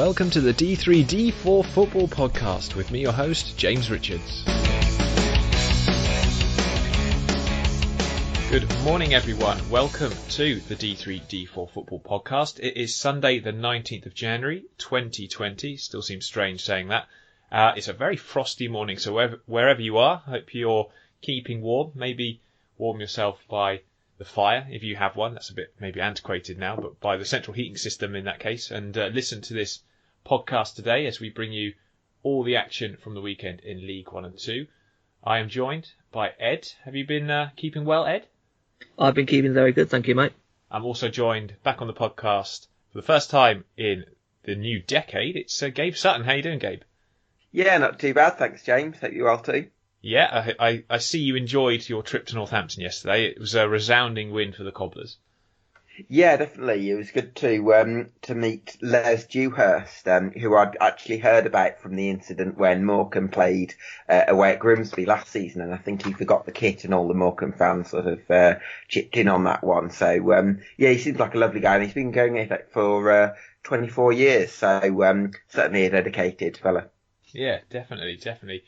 welcome to the D3D4 Football Podcast with me, your host, James Richards. Good morning, everyone. Welcome to the D3D4 Football Podcast. It is Sunday, the 19th of January, 2020. Still seems strange saying that. It's a very frosty morning, so wherever you are, I hope you're keeping warm. Maybe warm yourself by the fire, if you have one. That's a bit maybe antiquated now, but by the central heating system in that case. And listen to this podcast today as we bring you all the action from the weekend in League 1 and 2. I am joined by Ed. Have you been keeping well, Ed? I've been keeping very good, thank you, mate. I'm also joined back on the podcast for the first time in the new decade. It's Gabe Sutton. How you doing, Gabe? Yeah, not too bad, thanks, James. Hope you're well too. Yeah, I see you enjoyed your trip to Northampton yesterday. It was a resounding win for the Cobblers. Yeah, definitely. It was good to meet Les Dewhurst, who I'd actually heard about from the incident when Morecambe played away at Grimsby last season, and I think he forgot the kit, and all the Morecambe fans sort of chipped in on that one. So yeah, he seems like a lovely guy, and he's been going at it for 24 years. So certainly a dedicated fella. Yeah, definitely.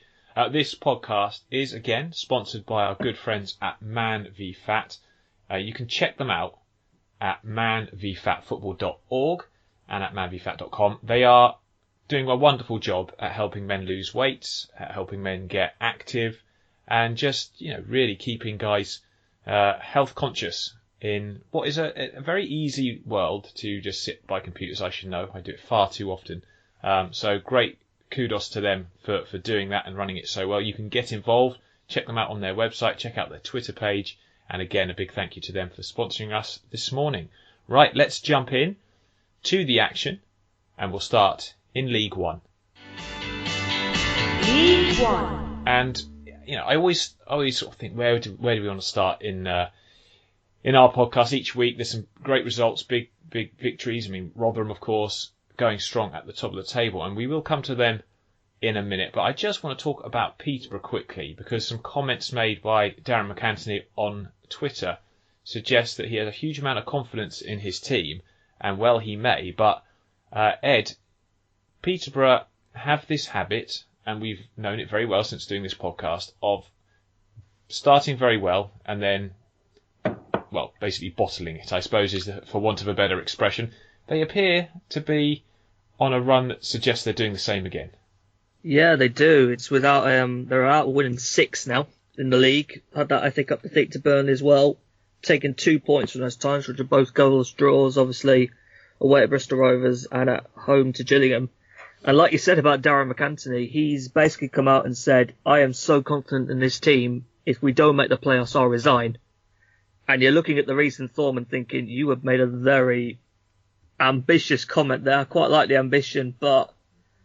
This podcast is, again, sponsored by our good friends at Man v Fat. You can check them out at manvfatfootball.org and at manvfat.com. They are doing a wonderful job at helping men lose weight, at helping men get active, and just, really keeping guys health conscious in what is a very easy world to just sit by computers. I should know. I do it far too often. So great. Kudos to them for doing that and running it so well. You can get involved, check them out on their website, check out their Twitter page, and again, a big thank you to them for sponsoring us this morning. Right, let's jump in to the action, and we'll start in League 1. League 1. And, I always sort of think, where do we want to start in our podcast each week? There's some great results, big victories. I mean, Rotherham, of course, going strong at the top of the table, and we will come to them in a minute. But I just want to talk about Peterborough quickly, because some comments made by Darren McAntony on Twitter suggest that he has a huge amount of confidence in his team, and well he may, but Ed, Peterborough have this habit, and we've known it very well since doing this podcast, of starting very well and then, well, basically bottling it, I suppose, is for want of a better expression. They appear to be on a run that suggests they're doing the same again. Yeah, they do. It's without they're out winning 6 now in the league. Had that, I think, up the thick to Burnley as well. Taking 2 points from those times, which are both goalless draws, obviously away at Bristol Rovers and at home to Gillingham. And like you said about Darren McAntony, he's basically come out and said, I am so confident in this team, if we don't make the playoffs, I'll resign. And you're looking at the recent form and thinking, you have made a very ambitious comment there. I quite like the ambition, but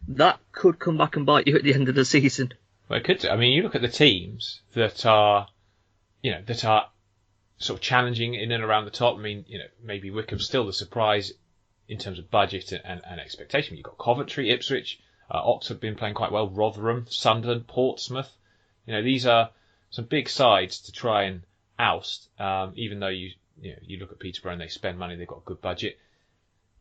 that could come back and bite you at the end of the season. Well, it could do. I mean, you look at the teams that are sort of challenging in and around the top. I mean, maybe Wycombe's still the surprise in terms of budget and expectation. You've got Coventry, Ipswich, Oxford been playing quite well, Rotherham, Sunderland, Portsmouth. These are some big sides to try and oust. Even though you look at Peterborough and they spend money, they've got a good budget.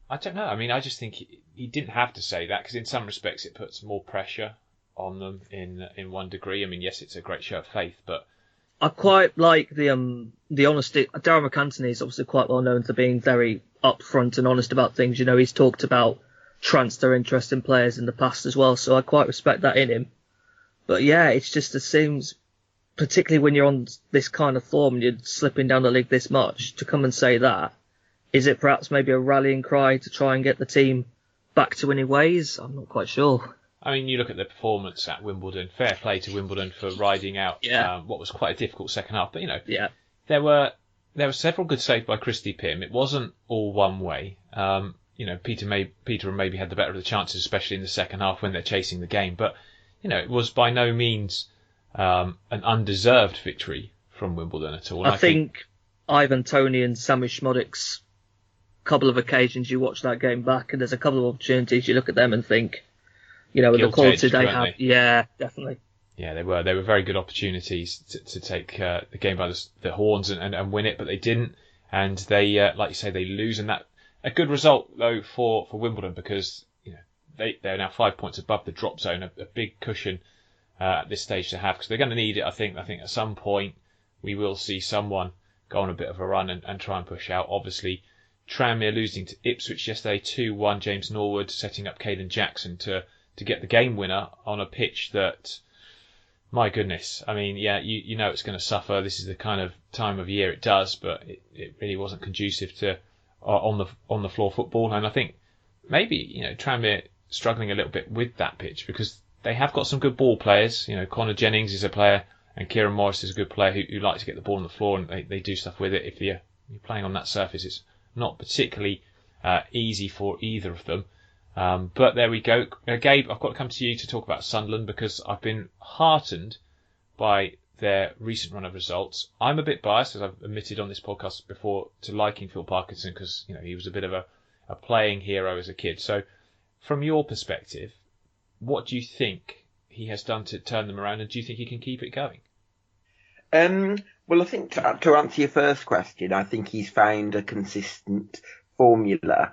I don't know. I mean, I just think he didn't have to say that, because in some respects it puts more pressure on them in one degree. I mean, yes, it's a great show of faith, but I quite like the honesty. Darren McAntony is obviously quite well known for being very upfront and honest about things. He's talked about transfer interest in players in the past as well, so I quite respect that in him. But yeah, it seems, particularly when you're on this kind of form and you're slipping down the league this much, to come and say that. Is it perhaps maybe a rallying cry to try and get the team back to winning ways? I'm not quite sure. I mean, you look at the performance at Wimbledon. Fair play to Wimbledon for riding out what was quite a difficult second half. But, there were several good saves by Christy Pym. It wasn't all one way. Peter maybe had the better of the chances, especially in the second half when they're chasing the game. But, it was by no means an undeserved victory from Wimbledon at all. I think Ivan Toney and Sammy Schmodik's couple of occasions you watch that game back, and there's a couple of opportunities you look at them and think, with the quality they have. Yeah, definitely. Yeah, they were very good opportunities to take the game by the horns and win it, but they didn't. And they, like you say, they lose. And that a good result though for Wimbledon, because they're now 5 points above the drop zone, a big cushion at this stage to have, because they're going to need it. I think at some point we will see someone go on a bit of a run and try and push out. Obviously, Tranmere losing to Ipswich yesterday 2-1. James Norwood setting up Caden Jackson to get the game winner on a pitch that, my goodness, I mean, yeah, you know it's going to suffer. This is the kind of time of year it does, but it really wasn't conducive to on the floor football. And I think maybe, Tranmere struggling a little bit with that pitch, because they have got some good ball players. Connor Jennings is a player, and Kieran Morris is a good player who likes to get the ball on the floor, and they do stuff with it. If you're playing on that surface, it's not particularly easy for either of them. But there we go. Gabe, I've got to come to you to talk about Sunderland, because I've been heartened by their recent run of results. I'm a bit biased, as I've admitted on this podcast before, to liking Phil Parkinson, because he was a bit of a playing hero as a kid. So from your perspective, what do you think he has done to turn them around, and do you think he can keep it going? Well, I think to answer your first question, I think he's found a consistent formula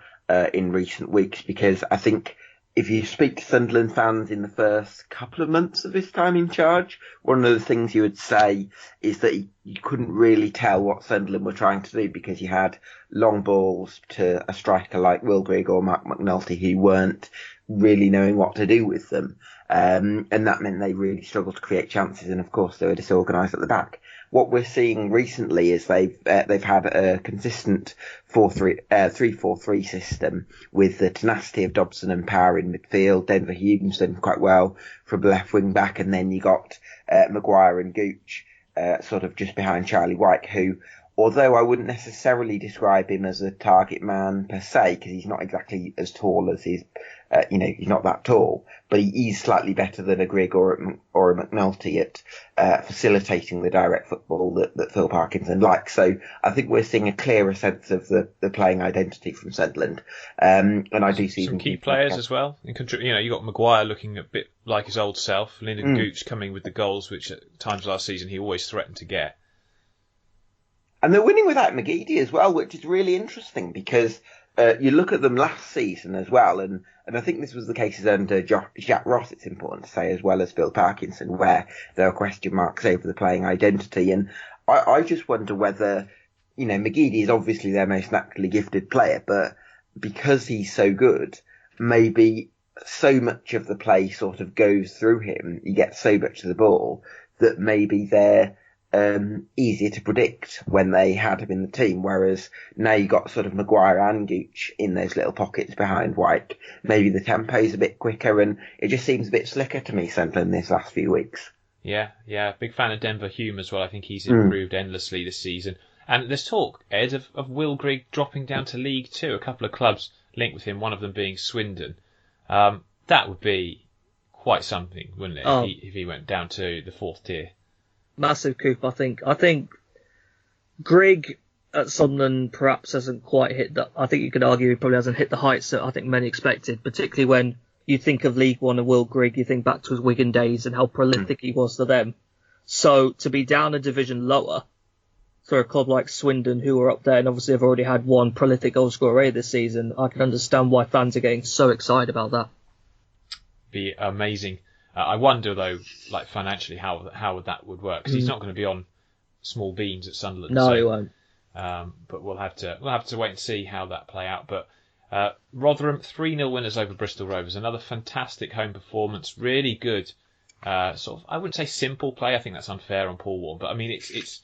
in recent weeks, because I think if you speak to Sunderland fans in the first couple of months of his time in charge, one of the things you would say is that you couldn't really tell what Sunderland were trying to do, because you had long balls to a striker like Will Grigg or Mark McNulty who weren't really knowing what to do with them. And that meant they really struggled to create chances, and of course they were disorganised at the back. What we're seeing recently is they've had a consistent 3-4-3 system with the tenacity of Dobson and Power in midfield. Denver Hume's done quite well from left wing back, and then you got Maguire and Gooch sort of just behind Charlie White, who, although I wouldn't necessarily describe him as a target man per se, because he's not exactly as tall as he's not that tall, but he is slightly better than a Grigg or a McNulty at facilitating the direct football that Phil Parkinson likes. So I think we're seeing a clearer sense of the playing identity from Sunderland. And I do see some key players as well. You got Maguire looking a bit like his old self, Lyndon Gooch coming with the goals, which at times last season he always threatened to get. And they're winning without McGeady as well, which is really interesting, because you look at them last season as well, and I think this was the case under Jack Ross, it's important to say, as well as Phil Parkinson, where there are question marks over the playing identity. And I just wonder whether, McGeady is obviously their most naturally gifted player, but because he's so good, maybe so much of the play sort of goes through him, he gets so much of the ball, that maybe they're easier to predict when they had him in the team, whereas now you got sort of Maguire and Gooch in those little pockets behind White. Maybe the tempo's a bit quicker, and it just seems a bit slicker to me, Sunderland, this last few weeks. Yeah, big fan of Denver Hume as well. I think he's improved endlessly this season. And there's talk, Ed, of Will Grigg dropping down to League Two. A couple of clubs linked with him, one of them being Swindon. That would be quite something, wouldn't it, if he went down to the fourth tier? Massive coup, I think. I think Grigg at Sunderland perhaps hasn't quite hit that. I think you could argue he probably hasn't hit the heights that I think many expected, particularly when you think of League One and Will Grigg, you think back to his Wigan days and how prolific he was to them. So to be down a division lower for a club like Swindon, who are up there and obviously have already had one prolific goal scorer this season, I can understand why fans are getting so excited about that. Be amazing. I wonder, though, like financially, how that would work, because he's not going to be on small beans at Sunderland. No, he won't. But we'll have to wait and see how that play out. But Rotherham 3-0 winners over Bristol Rovers. Another fantastic home performance. Really good. Sort of, I wouldn't say simple play. I think that's unfair on Paul Warren. But I mean, it's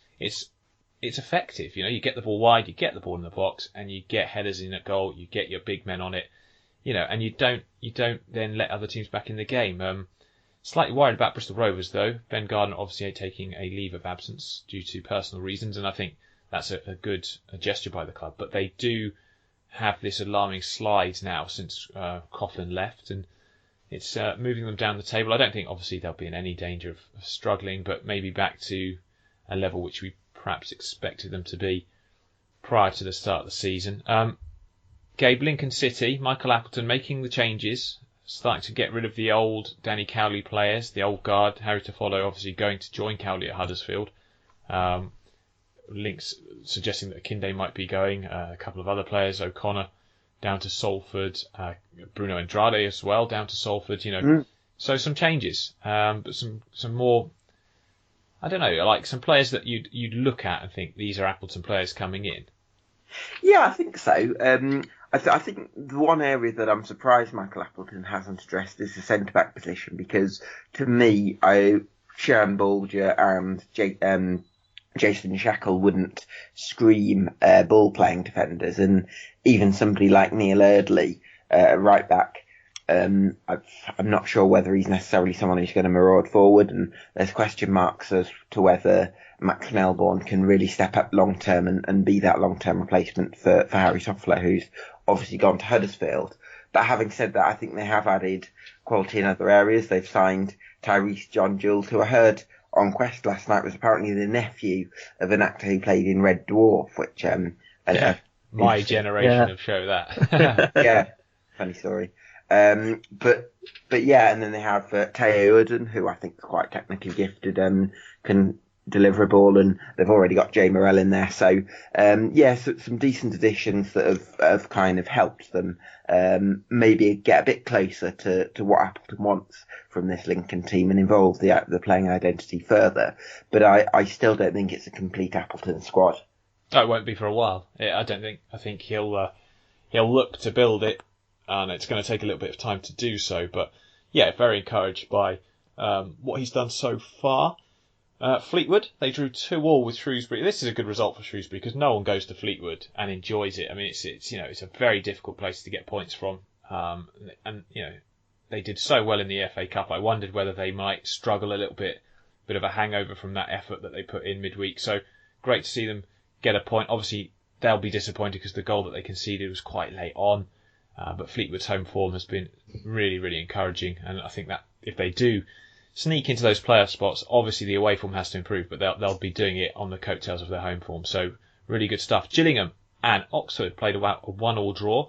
effective. You get the ball wide, you get the ball in the box, and you get headers in at goal. You get your big men on it. And you don't then let other teams back in the game. Slightly worried about Bristol Rovers, though. Ben Gardner obviously taking a leave of absence due to personal reasons, and I think that's a good gesture by the club. But they do have this alarming slide now since Coughlin left, and it's moving them down the table. I don't think, obviously, they'll be in any danger of struggling, but maybe back to a level which we perhaps expected them to be prior to the start of the season. Gabe, Lincoln City, Michael Appleton making the changes, starting to get rid of the old Danny Cowley players, the old guard, Harry Toffolo obviously going to join Cowley at Huddersfield. Links suggesting that Akinde might be going, a couple of other players, O'Connor down to Salford. Bruno Andrade as well, down to Salford. You know, so some changes, but some more. I don't know, like some players that you'd look at and think these are Appleton players coming in. Yeah, I think so. I think the one area that I'm surprised Michael Appleton hasn't addressed is the centre-back position, because to me, Sharon Bolger and Jason Shackle wouldn't scream ball-playing defenders, and even somebody like Neil Eardley, right back, I'm not sure whether he's necessarily someone who's going to maraud forward, and there's question marks as to whether Max Melbourne can really step up long term and be that long term replacement for Harry Toffler, who's obviously gone to Huddersfield. But having said that, I think they have added quality in other areas. They've signed Tyrese John Gills, who I heard on Quest last night was apparently the nephew of an actor who played in Red Dwarf, which my generation have shown that. Yeah, funny story. But yeah, and then they have Teo Uden, who I think is quite technically gifted and can deliver a ball, and they've already got Jay Morrell in there. So so some decent additions that have kind of helped them maybe get a bit closer to what Appleton wants from this Lincoln team and involve the playing identity further. But I still don't think it's a complete Appleton squad. Oh, it won't be for a while. I don't think. I think he'll look to build it, and it's going to take a little bit of time to do so. But yeah, very encouraged by what he's done so far. Fleetwood, they drew 2-2 with Shrewsbury. This is a good result for Shrewsbury because no one goes to Fleetwood and enjoys it. I mean, it's a very difficult place to get points from, and they did so well in the FA Cup. I wondered whether they might struggle a little bit of a hangover from that effort that they put in midweek. So great to see them get a point. Obviously, they'll be disappointed because the goal that they conceded was quite late on. But Fleetwood's home form has been really, really encouraging, and I think that if they do sneak into those playoff spots, obviously the away form has to improve, but they'll be doing it on the coattails of their home form. So really good stuff. Gillingham and Oxford played a 1-1 draw.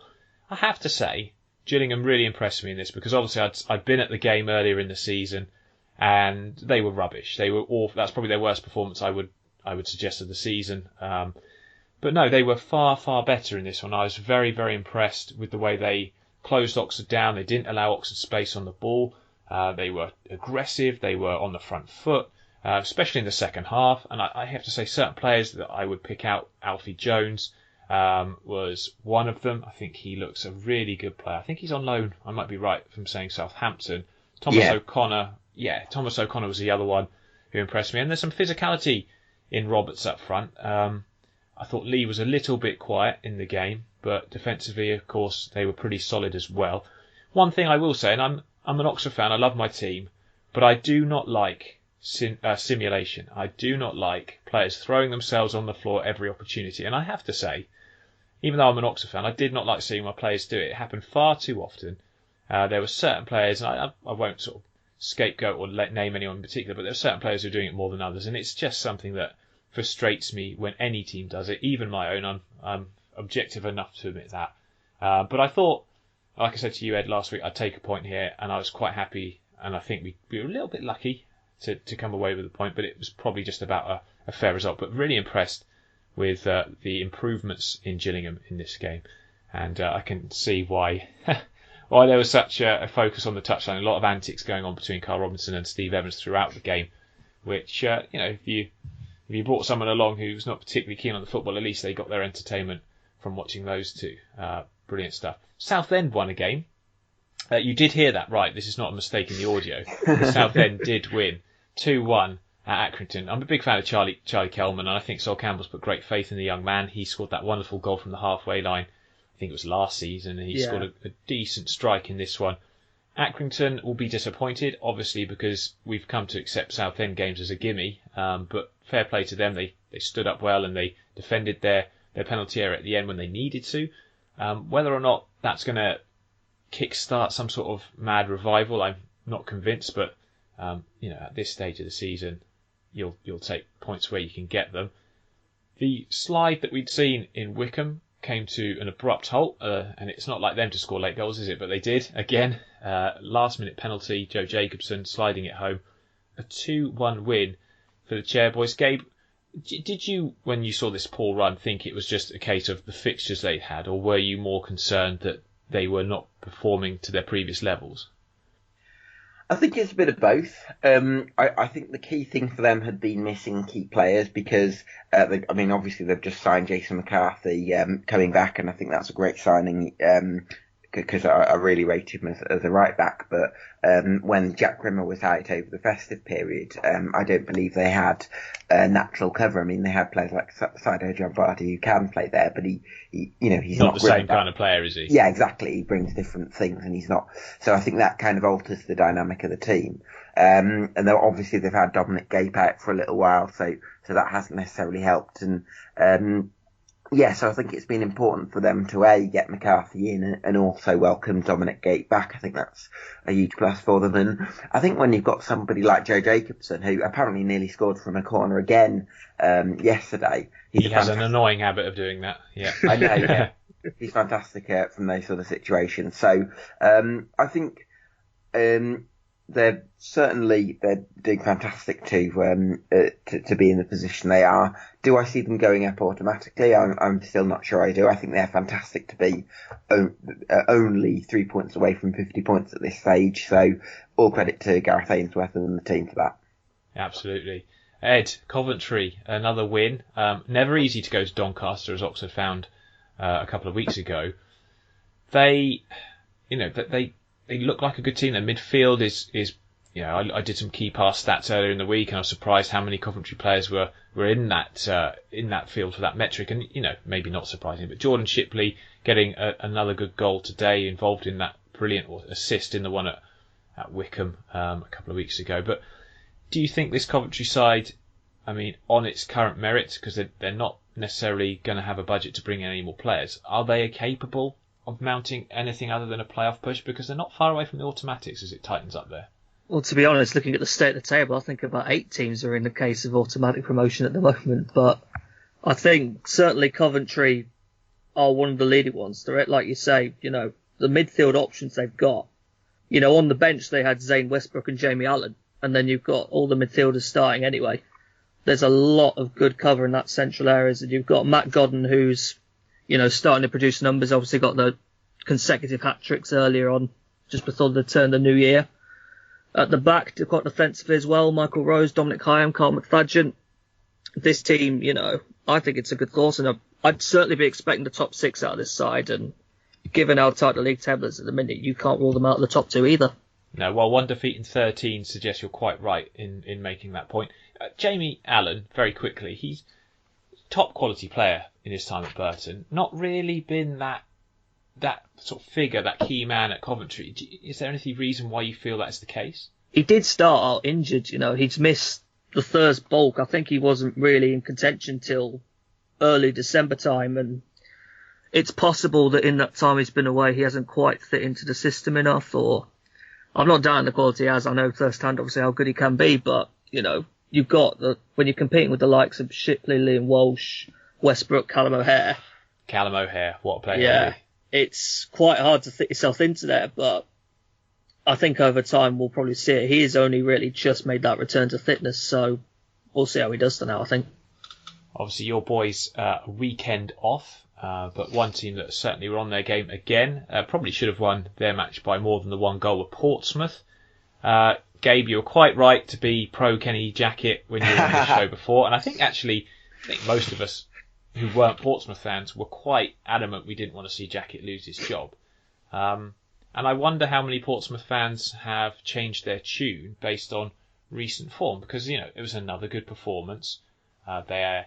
I have to say, Gillingham really impressed me in this because obviously I'd been at the game earlier in the season and they were rubbish. They were awful. That's probably their worst performance I would suggest of the season. But no, they were far, far better in this one. I was very, very impressed with the way they closed Oxford down. They didn't allow Oxford space on the ball. They were aggressive. They were on the front foot, especially in the second half. And I have to say, certain players that I would pick out, Alfie Jones was one of them. I think he looks a really good player. I think he's on loan. I might be right from saying Southampton. Thomas O'Connor was the other one who impressed me. And there's some physicality in Roberts up front. I thought Lee was a little bit quiet in the game, but defensively, of course, they were pretty solid as well. One thing I will say, and I'm an Oxford fan, I love my team, but I do not like simulation. I do not like players throwing themselves on the floor every opportunity. And I have to say, even though I'm an Oxford fan, I did not like seeing my players do it. It happened far too often. There were certain players, and I won't sort of scapegoat or name anyone in particular, but there are certain players who are doing it more than others, and it's just something that frustrates me when any team does it, even my own. I'm objective enough to admit that. But I thought, like I said to you, Ed, last week, I'd take a point here, and I was quite happy, and I think we were a little bit lucky to come away with a point, but it was probably just about a fair result. But really impressed with the improvements in Gillingham in this game, and I can see why there was such a focus on the touchline. A lot of antics going on between Carl Robinson and Steve Evans throughout the game, which if you brought someone along who's not particularly keen on the football, at least they got their entertainment from watching those two. Brilliant stuff. Southend won a game. You did hear that right. This is not a mistake in the audio. Southend did win 2-1 at Accrington. I'm a big fan of Charlie Kelman, and I think Sol Campbell's put great faith in the young man. He scored that wonderful goal from the halfway line. I think it was last season, and he scored a decent strike in this one. Accrington will be disappointed, obviously, because we've come to accept Southend games as a gimme. But fair play to them. They stood up well and they defended their penalty area at the end when they needed to. Whether or not that's going to kickstart some sort of mad revival, I'm not convinced. But at this stage of the season, you'll take points where you can get them. The slide that we'd seen in Wycombe came to an abrupt halt, and it's not like them to score late goals, is it? But they did again. Last minute penalty, Joe Jacobson sliding it home. A 2-1 win for the Chairboys. Gabe, Did you, when you saw this poor run, think it was just a case of the fixtures they had, or were you more concerned that they were not performing to their previous levels? I think it's a bit of both. I think the key thing for them had been missing key players because, obviously they've just signed Jason McCarthy coming back, and I think that's a great signing because I really rate him as a right back. But when Jack Grimmer was out over the festive period, I don't believe they had natural cover. I mean, they had players like Saido Jambardi who can play there, but he's not the same kind of player, is he? Yeah, exactly. He brings different things, and he's not. So I think that kind of alters the dynamic of the team. And obviously they've had Dominic Gabe out for a little while, so that hasn't necessarily helped. And so I think it's been important for them to get McCarthy in and also welcome Dominic Gabe back. I think that's a huge plus for them. And I think when you've got somebody like Joe Jacobson, who apparently nearly scored from a corner again yesterday. He has an annoying habit of doing that. Yeah, I know. Yeah. He's fantastic from those sort of situations. So I think they're doing fantastic to be in the position they are. Do I see them going up automatically? I'm still not sure I do. I think they're fantastic to be only 3 points away from 50 points at this stage. So all credit to Gareth Ainsworth and the team for that. Absolutely. Ed, Coventry, another win. Never easy to go to Doncaster, as Oxford found a couple of weeks ago. They look like a good team. Their midfield is I did some key pass stats earlier in the week, and I was surprised how many Coventry players were in that field for that metric. And maybe not surprising, but Jordan Shipley getting another good goal today, involved in that brilliant assist in the one at Wickham a couple of weeks ago. But do you think this Coventry side, on its current merits, because they're not necessarily going to have a budget to bring in any more players, are they capable of mounting anything other than a playoff push? Because they're not far away from the automatics as it tightens up there. Well, to be honest, looking at the state of the table, I think about 8 teams are in the case of automatic promotion at the moment. But I think certainly Coventry are one of the leading ones. They're, like you say, the midfield options they've got. On the bench they had Zane Westbrook and Jamie Allen, and then you've got all the midfielders starting anyway. There's a lot of good cover in that central areas, and you've got Matt Godden, who's starting to produce numbers. Obviously got the consecutive hat-tricks earlier on, just before the turn of the new year. At the back, they've got defensively as well, Michael Rose, Dominic Hyam, Carl McFadden. This team, I think it's a good course, and I'd certainly be expecting the top 6 out of this side, and given how tight the league table is at the minute, you can't rule them out of the top 2 either. No, well, 1 defeat in 13 suggests you're quite right in making that point. Jamie Allen, very quickly, he's a top quality player in his time at Burton. Not really been that sort of figure, that key man at Coventry. Is there any reason why you feel that's the case? He did start out injured, he's missed the first bulk. I think he wasn't really in contention till early December time, and it's possible that in that time he's been away, he hasn't quite fit into the system enough, or I'm not doubting the quality as I know firsthand obviously how good he can be, but you've got when you're competing with the likes of Shipley, Liam Walsh, Westbrook, Callum O'Hare. Callum O'Hare, what a player. Yeah, it's quite hard to fit yourself into there, but I think over time we'll probably see it. He has only really just made that return to fitness, so we'll see how he does for now, I think. Obviously your boys weekend off, but one team that certainly were on their game again, probably should have won their match by more than the 1 goal, were Portsmouth. Gabe, you were quite right to be pro Kenny Jackett when you were on the show before, and I think most of us who weren't Portsmouth fans were quite adamant we didn't want to see Jackett lose his job. And I wonder how many Portsmouth fans have changed their tune based on recent form, because it was another good performance. They're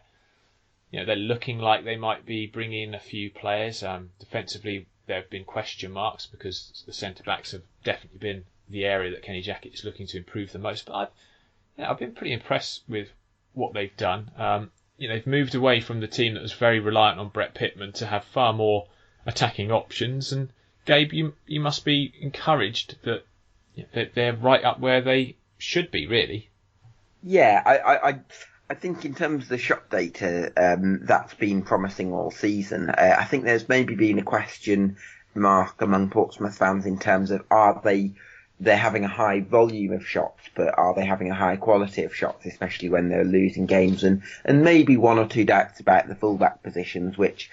looking like they might be bringing in a few players. Defensively, there have been question marks because the centre backs have definitely been the area that Kenny Jackett is looking to improve the most. But I've been pretty impressed with what they've done. They've moved away from the team that was very reliant on Brett Pittman to have far more attacking options. And Gabe, you must be encouraged that they're right up where they should be, really. Yeah, I think in terms of the shot data, that's been promising all season. I think there's maybe been a question mark among Portsmouth fans in terms of are they they're having a high volume of shots, but are they having a high quality of shots, especially when they're losing games? And maybe one or two doubts about the fullback positions, which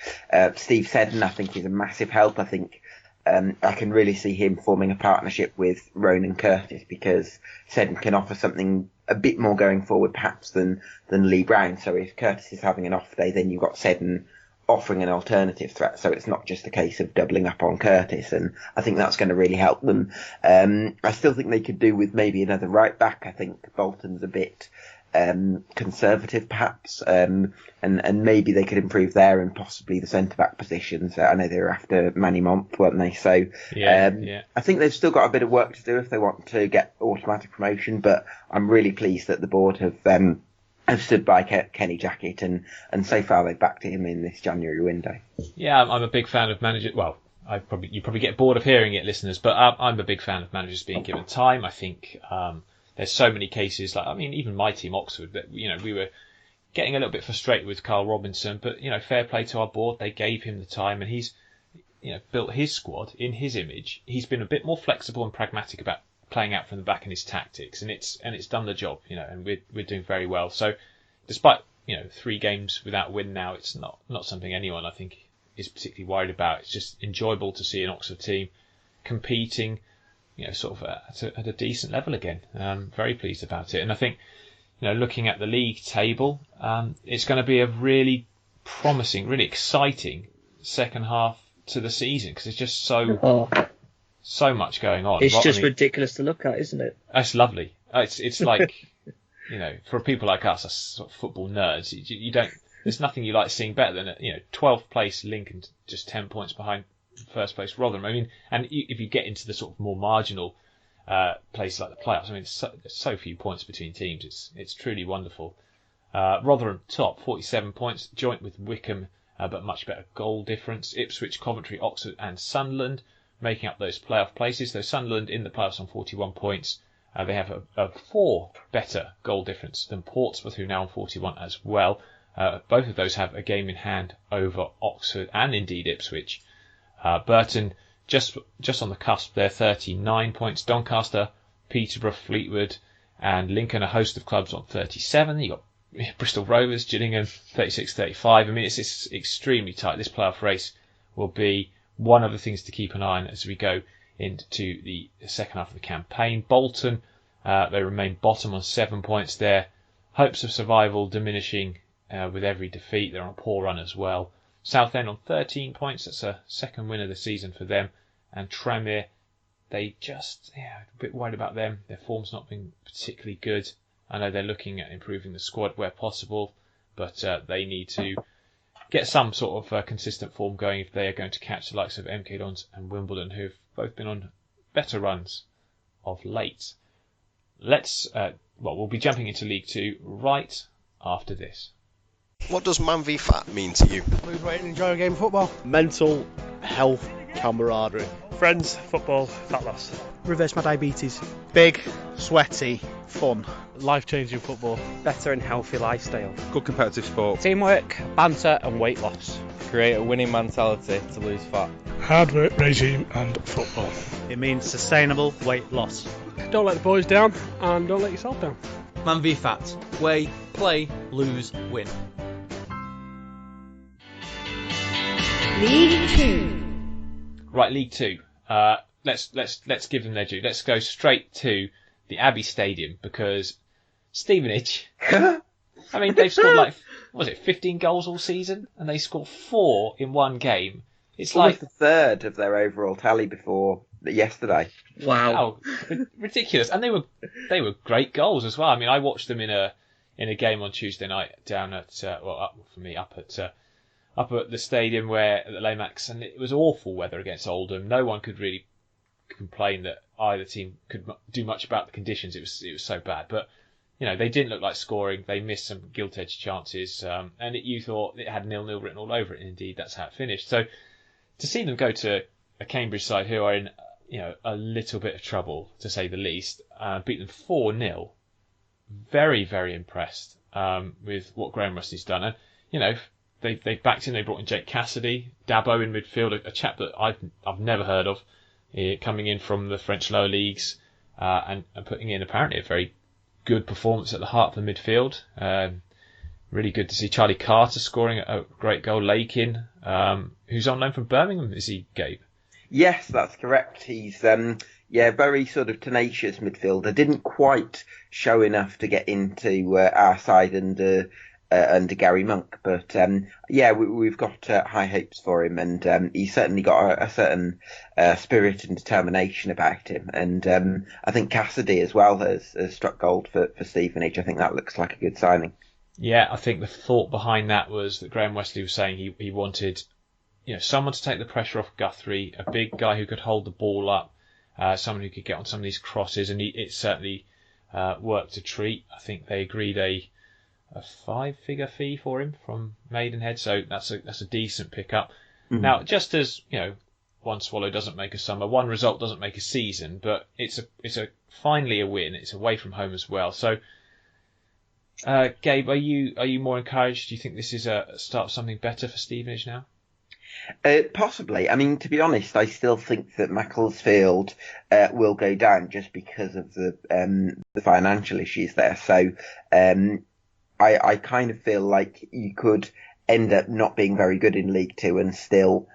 Steve Seddon, I think, is a massive help. I think I can really see him forming a partnership with Ronan Curtis, because Seddon can offer something a bit more going forward perhaps than Lee Brown. So if Curtis is having an off day, then you've got Seddon offering an alternative threat, so it's not just a case of doubling up on Curtis, and I think that's going to really help them. I still think they could do with maybe another right back. I think Bolton's a bit conservative perhaps, and maybe they could improve there and possibly the centre back positions. I know they were after Manny Month, weren't they? So I think they've still got a bit of work to do if they want to get automatic promotion, but I'm really pleased that the board have stood by Kenny Jackett, and so far they've backed him in this January window. Yeah, I'm a big fan of managers. Well, you probably get bored of hearing it, listeners, but I'm a big fan of managers being given time. I think there's so many cases, like, I mean, even my team, Oxford, that, you know, we were getting a little bit frustrated with Carl Robinson, but, you know, fair play to our board, they gave him the time, and he's, you know, built his squad in his image. He's been a bit more flexible and pragmatic about playing out from the back in his tactics, and it's done the job, you know, and we're doing very well. So despite, you know, 3 games without a win now, it's not something anyone, I think, is particularly worried about. It's just enjoyable to see an Oxford team competing, you know, sort of at a decent level again. Very pleased about it. And I think, you know, looking at the league table, it's going to be a really promising, really exciting second half to the season, because there's just so much going on. It's just ridiculous to look at, isn't it? It's lovely. It's like, you know, for people like us, sort of football nerds, you don't. There's nothing you like seeing better than, you know, 12th place Lincoln just 10 points behind first place Rotherham. I mean, and if you get into the sort of more marginal places like the playoffs, I mean, there's so few points between teams. It's truly wonderful. Rotherham top, 47 points, joint with Wickham, but much better goal difference. Ipswich, Coventry, Oxford, and Sunderland making up those playoff places. Though Sunderland in the playoffs on 41 points. They have a 4 better goal difference than Portsmouth, who are now on 41 as well. Both of those have a game in hand over Oxford and indeed Ipswich. Burton just on the cusp there, 39 points. Doncaster, Peterborough, Fleetwood, and Lincoln, a host of clubs, on 37. You got Bristol Rovers, Gillingham, 36-35. I mean, it's extremely tight. This playoff race will be one of the things to keep an eye on as we go into the second half of the campaign. Bolton, they remain bottom on 7 points there. Hopes of survival diminishing with every defeat. They're on a poor run as well. Southend on 13 points. That's a second win of the season for them. And Tranmere, they just, a bit worried about them. Their form's not been particularly good. I know they're looking at improving the squad where possible, but they need to get some sort of consistent form going if they are going to catch the likes of MK Dons and Wimbledon, who've both been on better runs of late. We'll be jumping into League 2 right after this. What does Man v Fat mean to you? Lose weight and enjoy a game of football. Mental health, camaraderie. Friends, football, fat loss. Reverse my diabetes. Big, sweaty, fun. Life-changing football. Better and healthy lifestyle. Good competitive sport. Teamwork, banter and weight loss. Create a winning mentality to lose fat. Hard work regime and football. It means sustainable weight loss. Don't let the boys down and don't let yourself down. Man v Fat. Weigh, play, lose, win. League 2. Right, League 2. Let's give them their due. Let's go straight to the Abbey Stadium, because Stevenage, I mean, they've scored 15 goals all season, and they scored 4 in one game. It's almost a third of their overall tally before yesterday. Wow. Ridiculous. And they were great goals as well. I mean, I watched them in a game on Tuesday night down at up at the stadium at the Lamex, and it was awful weather against Oldham. No one could really complain that either team could do much about the conditions. It was so bad, but you know, they didn't look like scoring. They missed some gilt-edged chances, and you thought it had 0-0 written all over it. And indeed, that's how it finished. So to see them go to a Cambridge side who are in, you know, a little bit of trouble, to say the least, beat them 4-0. Very, very impressed with what Graham Rusty's done. And you know, they backed in. They brought in Jake Cassidy, Dabo in midfield, a chap that I've never heard of, coming in from the French lower leagues. and putting in apparently a very good performance at the heart of the midfield. Really good to see Charlie Carter scoring a great goal. Lakin, who's on loan from Birmingham, is he, Gabe? Yes, that's correct. He's very sort of tenacious midfielder. Didn't quite show enough to get into our side under Gary Monk, but we've got high hopes for him, and he's certainly got a certain spirit and determination about him. And I think Cassidy as well has struck gold for Stevenage. I think that looks like a good signing. Yeah, I think the thought behind that was that Graham Wesley was saying he wanted, someone to take the pressure off Guthrie, a big guy who could hold the ball up, someone who could get on some of these crosses, and it certainly worked a treat. I think they agreed a 5-figure fee for him from Maidenhead, so that's a decent pickup. Mm-hmm. Now, just as one swallow doesn't make a summer, one result doesn't make a season, but it's finally a win. It's away from home as well. So, Gabe, are you more encouraged? Do you think this is a start of something better for Stevenage now? Possibly. I mean, to be honest, I still think that Macclesfield will go down just because of the financial issues there. So I kind of feel like you could end up not being very good in League Two and still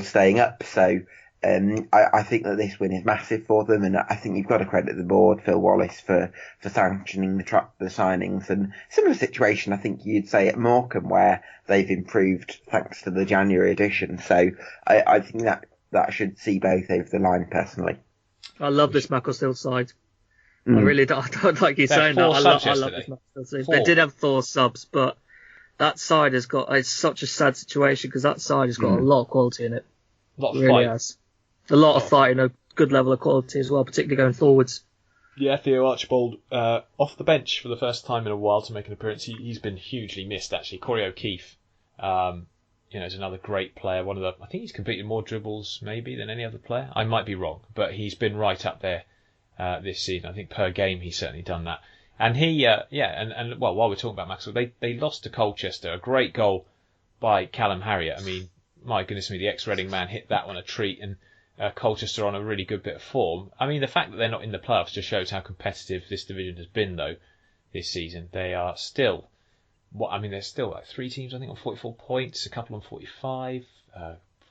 staying up. So I think that this win is massive for them, and I think you've got to credit the board, Phil Wallace, for sanctioning the signings. And similar situation, I think you'd say at Morecambe, where they've improved thanks to the January edition. So I think that should see both over the line, personally. I love this Macclesfield side. I really don't, I don't like you saying that. I love this Macclesfield side. They did have 4 subs, but that side it's such a sad situation because that side has got a lot of quality in it. A lot of really fight. Has. A lot of fight and a good level of quality as well, particularly going forwards. Yeah, Theo Archibald off the bench for the first time in a while to make an appearance. He's been hugely missed, actually. Corey O'Keefe, is another great player. I think he's completed more dribbles maybe than any other player. I might be wrong, but he's been right up there this season. I think per game he's certainly done that. And he, while we're talking about Maxwell, they lost to Colchester. A great goal by Callum Harriott. I mean, my goodness me, the ex-Reading man hit that one a treat, and Colchester on a really good bit of form. I mean, the fact that they're not in the playoffs just shows how competitive this division has been, though, this season. They are still, there's still like 3 teams, I think, on 44 points, a couple on 45.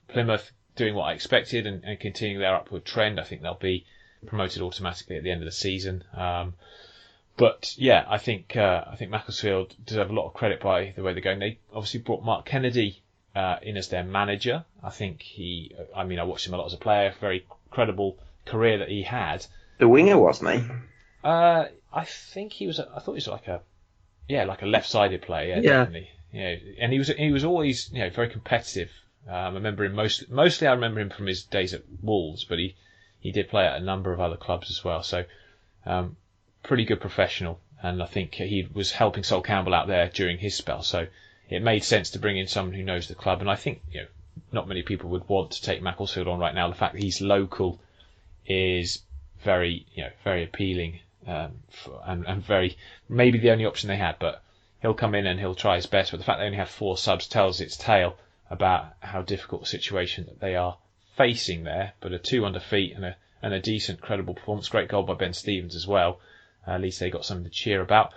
Plymouth doing what I expected and continuing their upward trend. I think they'll be promoted automatically at the end of the season. But yeah, I think Macclesfield deserve a lot of credit by the way they're going. They obviously brought Mark Kennedy in as their manager. I think I watched him a lot as a player, very credible career that he had. The winger, wasn't he? I think he was. I thought he was like a left-sided player. Yeah, definitely. Yeah, and he was always very competitive. I remember him mostly. I remember him from his days at Wolves, but he did play at a number of other clubs as well. So pretty good professional, and I think he was helping Sol Campbell out there during his spell. So it made sense to bring in someone who knows the club, and I think not many people would want to take Macclesfield on right now. The fact that he's local is very appealing, and very maybe the only option they had. But he'll come in and he'll try his best. But the fact they only have 4 subs tells its tale about how difficult a situation that they are facing there. But a 2 under feet and a decent, credible performance. Great goal by Ben Stevens as well. At least they got something to cheer about.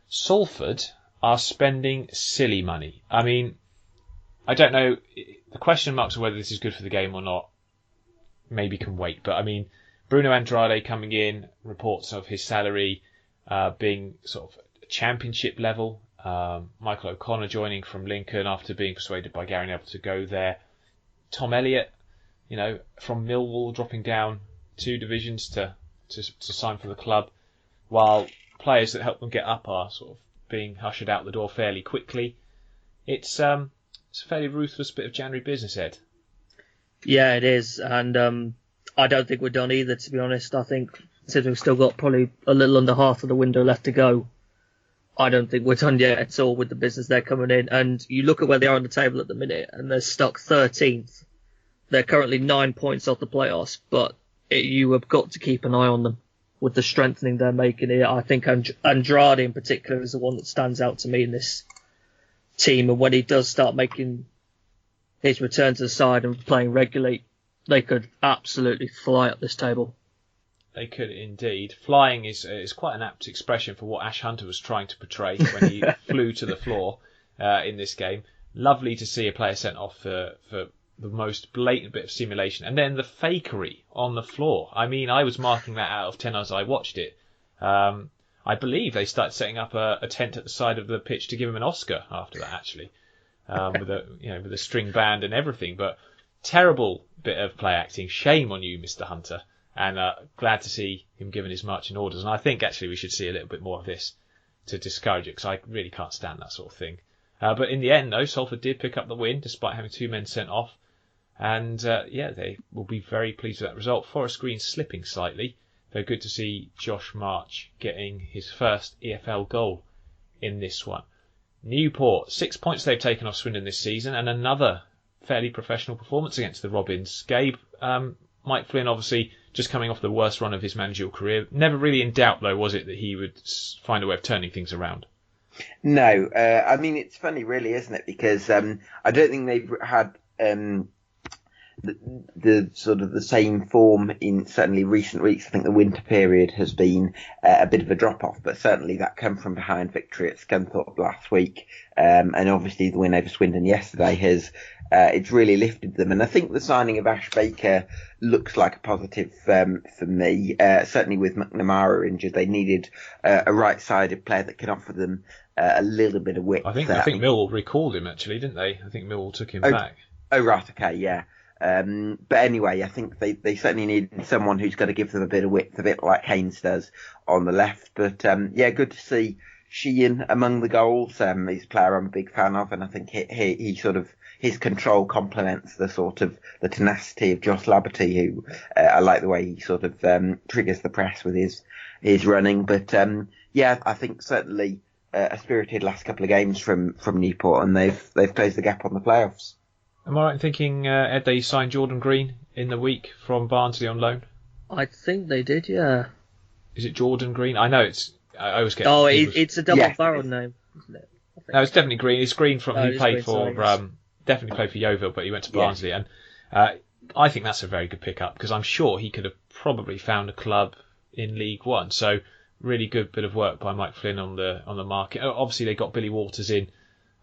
Salford are spending silly money. I mean, I don't know. The question marks of whether this is good for the game or not maybe can wait. But I mean, Bruno Andrade coming in, reports of his salary being sort of championship level. Michael O'Connor joining from Lincoln after being persuaded by Gary Neville to go there. Tom Elliott, from Millwall dropping down 2 divisions to sign for the club, while players that help them get up are sort of being ushered out the door fairly quickly. It's a fairly ruthless bit of January business, Ed. Yeah, it is, and I don't think we're done either, to be honest. I think since we've still got probably a little under half of the window left to go, I don't think we're done yet at all with the business they're coming in. And you look at where they are on the table at the minute, and they're stuck 13th. They're currently 9 points off the playoffs, but you have got to keep an eye on them with the strengthening they're making here. I think Andrade in particular is the one that stands out to me in this team. And when he does start making his return to the side and playing regularly, they could absolutely fly up this table. They could indeed. Flying is quite an apt expression for what Ash Hunter was trying to portray when he flew to the floor in this game. Lovely to see a player sent off for the most blatant bit of simulation. And then the fakery on the floor. I mean, I was marking that out of 10 as I watched it. I believe they started setting up a tent at the side of the pitch to give him an Oscar after that, actually, with a string band and everything. But terrible bit of play acting. Shame on you, Mr. Hunter. And glad to see him given his marching orders. And I think actually we should see a little bit more of this to discourage it, because I really can't stand that sort of thing. But in the end, though, Salford did pick up the win despite having 2 men sent off. And they will be very pleased with that result. Forest Green slipping slightly. Though good to see Josh March getting his first EFL goal in this one. Newport, 6 points they've taken off Swindon this season, and another fairly professional performance against the Robins. Gabe, Mike Flynn obviously just coming off the worst run of his managerial career. Never really in doubt, though, was it, that he would find a way of turning things around? No, I mean, it's funny, really, isn't it? Because I don't think they've had the sort of the same form in certainly recent weeks. I think the winter period has been a bit of a drop off, but certainly that come from behind victory at Scunthorpe last week, and obviously the win over Swindon yesterday has it's really lifted them. And I think the signing of Ash Baker looks like a positive for me. Certainly with McNamara injured, they needed a right-sided player that can offer them a little bit of width. I think Millwall recalled him, actually, didn't they? I think Millwall took him back. Oh, right, okay, yeah. But anyway, I think they certainly need someone who's going to give them a bit of width, a bit like Haynes does on the left. But good to see Sheehan among the goals. He's a player I'm a big fan of, and I think he sort of, his control complements the sort of the tenacity of Josh Laberty, who I like the way he sort of triggers the press with his running. But I think certainly a spirited last couple of games from Newport, and they've closed the gap on the playoffs. Am I right in thinking, Ed, they signed Jordan Green in the week from Barnsley on loan? I think they did, yeah. Is it Jordan Green? I know I always get... Oh, it's a double-barrel name, isn't it? No, it's definitely Green. It's Green from... he played for... Sorry. Definitely played for Yeovil, but he went to Barnsley. Yeah. And I think that's a very good pickup, because I'm sure he could have probably found a club in League One. So really good bit of work by Mike Flynn on the market. Obviously, they got Billy Walters in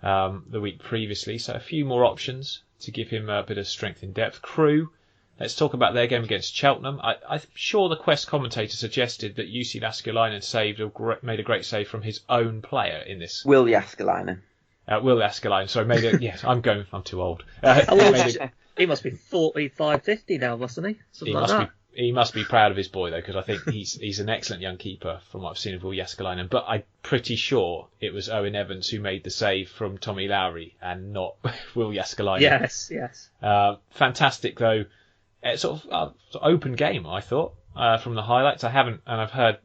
the week previously, so a few more options to give him a bit of strength in depth. Crewe, let's talk about their game against Cheltenham. I'm sure the Quest commentator suggested that Jussi Laskelainen made a great save from his own player in this. Will Jaskelainen. Will Jaskelainen, sorry, yes, I'm too old. He must be 45, 50 now, mustn't he? He must be proud of his boy, though, because I think he's an excellent young keeper from what I've seen of Will Jaskelainen. But I'm pretty sure it was Owen Evans who made the save from Tommy Lowry and not Will Jaskelainen. Yes. Fantastic, though. Sort of open game, I thought, from the highlights. I've heard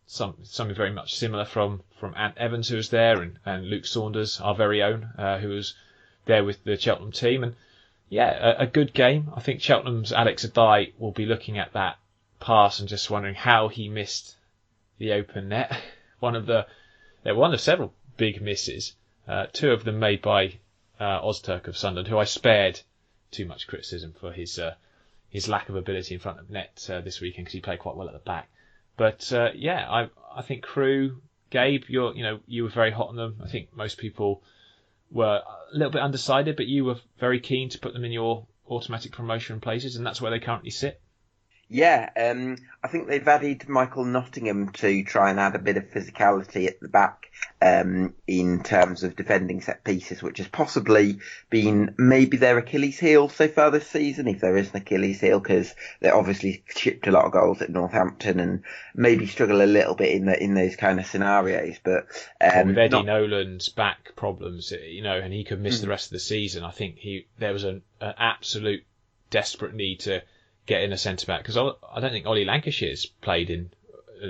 something very much similar from Ant Evans, who was there, and Luke Saunders, our very own, who was there with the Cheltenham team. And a good game. I think Cheltenham's Alex Adai will be looking at that pass and just wondering how he missed the open net. One of several big misses. 2 of them made by Ozturk of Sunderland, who I spared too much criticism for his lack of ability in front of net this weekend, because he played quite well at the back. But I think Crewe, Gabe, you were very hot on them. I think most people were a little bit undecided, but you were very keen to put them in your automatic promotion places, and that's where they currently sit. Yeah, I think they've added Michael Nottingham to try and add a bit of physicality at the back in terms of defending set pieces, which has possibly been maybe their Achilles heel so far this season, if there is an Achilles heel, because they obviously shipped a lot of goals at Northampton and maybe struggle a little bit in those kind of scenarios. But with Eddie Nolan's back problems, and he could miss the rest of the season, I think there was an absolute desperate need to get in a centre-back, because I don't think Ollie Lancashire's played in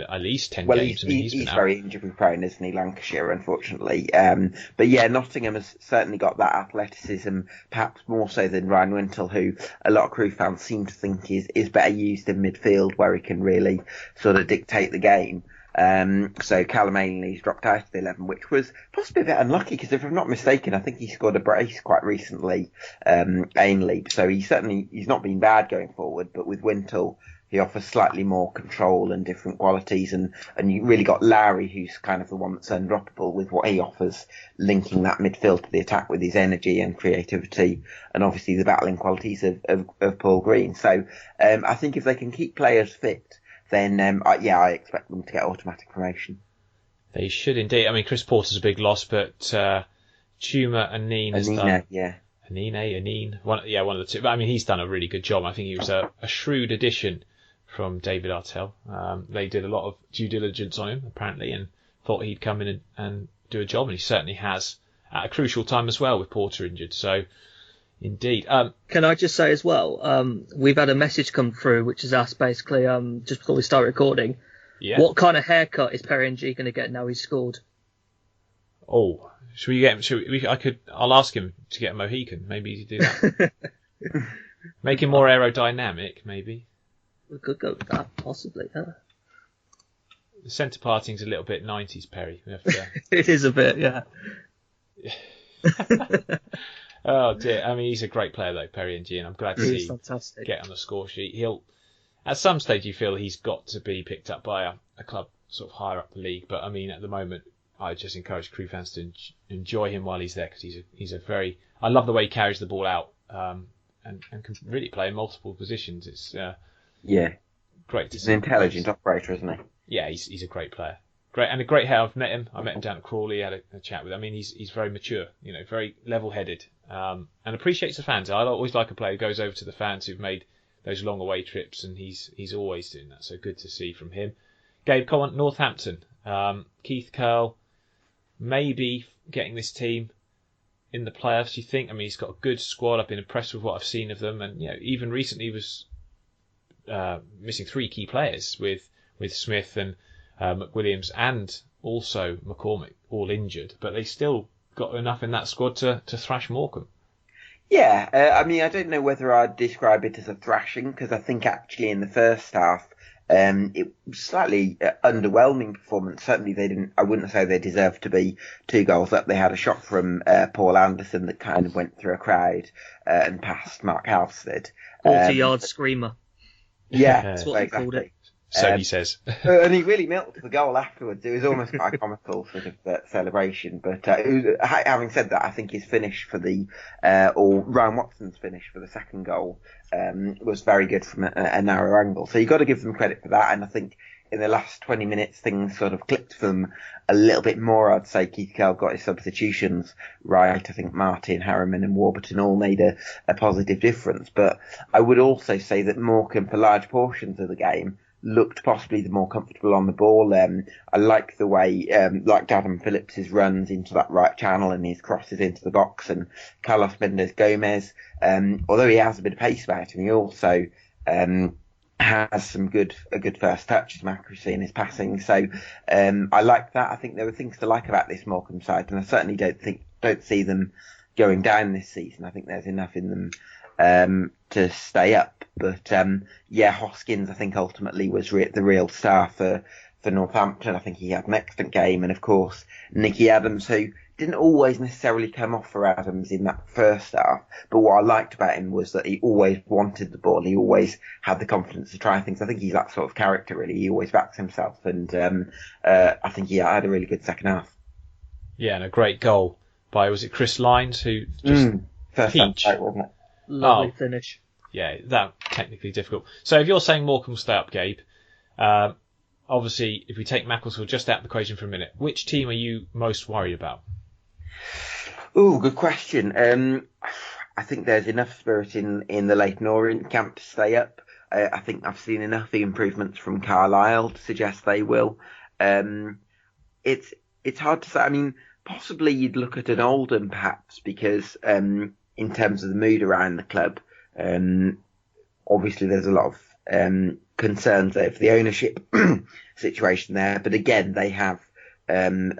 at least 10 games. He's very injury-prone, isn't he, Lancashire, unfortunately. But Nottingham has certainly got that athleticism, perhaps more so than Ryan Wintle, who a lot of Crewe fans seem to think is better used in midfield, where he can really sort of dictate the game. So Callum Ainley's dropped out of the 11, which was possibly a bit unlucky, because if I'm not mistaken, I think he scored a brace quite recently, Ainley. So he's not been bad going forward, but with Wintle He offers slightly more control and different qualities, and you really got Lowry, who's kind of the one that's undroppable with what he offers, linking that midfield to the attack with his energy and creativity, and obviously the battling qualities of Paul Green. So I think if they can keep players fit, then I expect them to get automatic promotion. They should indeed. I mean, Chris Porter's a big loss, but Chuma Anine has done. Anine, one of the two. But I mean, he's done a really good job. I think he was a shrewd addition from David Artell. They did a lot of due diligence on him, apparently, and thought he'd come in and do a job, and he certainly has at a crucial time as well with Porter injured. So, indeed. Can I just say as well, we've had a message come through which has asked basically, just before we start recording, what kind of haircut is Perry Ng going to get now he's scored? Oh, should we get him? I'll ask him to get a Mohican. Maybe he'd do that. Make him more aerodynamic, maybe. We could go with that, possibly. Yeah. The centre parting's a little bit 90s, Perry. We have to... It is a bit, yeah. Oh dear. I mean, he's a great player though, Perry Ng, and I'm glad to see him get on the score sheet. At some stage you feel he's got to be picked up by a club sort of higher up the league, but I mean at the moment I just encourage Crewe fans to enjoy him while he's there, because he's a very... I love the way he carries the ball out and can really play in multiple positions. It's great to see. He's an intelligent operator, isn't he? Yeah, he's a great player. Great, and a great hair. I've met him. I met him down at Crawley. Had a chat with him. I mean, he's very mature, very level-headed, and appreciates the fans. I always like a player who goes over to the fans who've made those long away trips, and he's always doing that. So good to see from him. Gabe, come on, Northampton. Keith Curle, maybe getting this team in the playoffs. You think? I mean, he's got a good squad. I've been impressed with what I've seen of them, and even recently he was missing 3 key players with Smith and McWilliams and also McCormick all injured, but they still got enough in that squad to thrash Morecambe. Yeah, I mean, I don't know whether I'd describe it as a thrashing, because I think actually in the first half it was slightly underwhelming performance. Certainly I wouldn't say they deserved to be 2 goals up. They had a shot from Paul Anderson that kind of went through a crowd and past Mark Halstead. 40-yard screamer. Yeah, that's what they called it. So he says. And he really milked the goal afterwards. It was almost quite a comical sort of celebration. But having said that, I think his finish for or Ryan Watson's finish for the second goal was very good from a narrow angle. So you've got to give them credit for that. And I think in the last 20 minutes, things sort of clicked for them a little bit more. I'd say Keith Curle got his substitutions right. I think Martin, Harriman and Warburton all made a positive difference. But I would also say that Morecambe, for large portions of the game, looked possibly the more comfortable on the ball. I like the way, like Adam Phillips' runs into that right channel and his crosses into the box, and Carlos Mendes Gomez, although he has a bit of pace about him, he also has a good first touch, some accuracy in his passing. So I like that. I think there were things to like about this Morecambe side, and I certainly don't see them going down this season. I think there's enough in them to stay up. But Hoskins, I think ultimately was the real star for Northampton. I think he had an excellent game, and of course Nicky Adams, who didn't always necessarily come off for Adams in that first half, but what I liked about him was that he always wanted the ball. He always had the confidence to try things. I think he's that sort of character, really. He always backs himself, and I think he had a really good second half. Yeah, and a great goal by, was it Chris Lines, who just first peach. Time, wasn't it? Lovely finish. Yeah, that technically difficult. So if you're saying Morecambe will stay up, Gabe, obviously if we take Macclesfield just out of the equation for a minute, which team are you most worried about? Ooh, good question. I think there's enough spirit in the Leyton Orient camp to stay up. I think I've seen enough improvements from Carlisle to suggest they will. It's hard to say. I mean, possibly you'd look at an Oldham perhaps, because in terms of the mood around the club, obviously there's a lot of concerns over the ownership situation there, but again they have a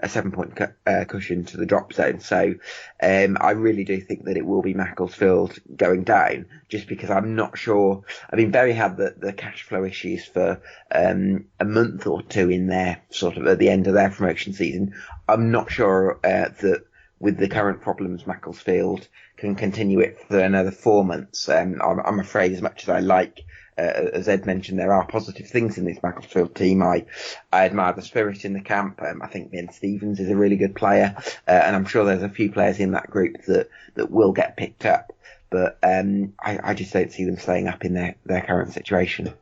7-point cushion to the drop zone, so I really do think that it will be Macclesfield going down, just because I'm not sure. I mean, Bury had the cash flow issues for a month or two in there, sort of at the end of their promotion season. I'm not sure that with the current problems Macclesfield can continue it for another 4 months. I'm afraid, as much as I like, as Ed mentioned, there are positive things in this Macclesfield team. I admire the spirit in the camp. I think Ben Stevens is a really good player, and I'm sure there's a few players in that group that will get picked up. But I just don't see them staying up in their current situation.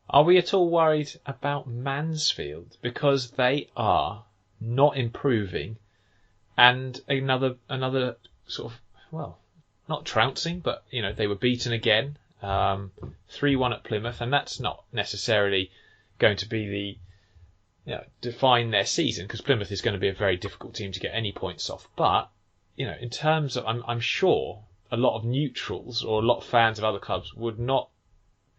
Are we at all worried about Mansfield? Because they are not improving, and another sort of, well, not trouncing, but they were beaten again, 3-1 at Plymouth, and that's not necessarily going to be define their season, because Plymouth is going to be a very difficult team to get any points off. But in terms of, I'm sure a lot of neutrals or a lot of fans of other clubs would not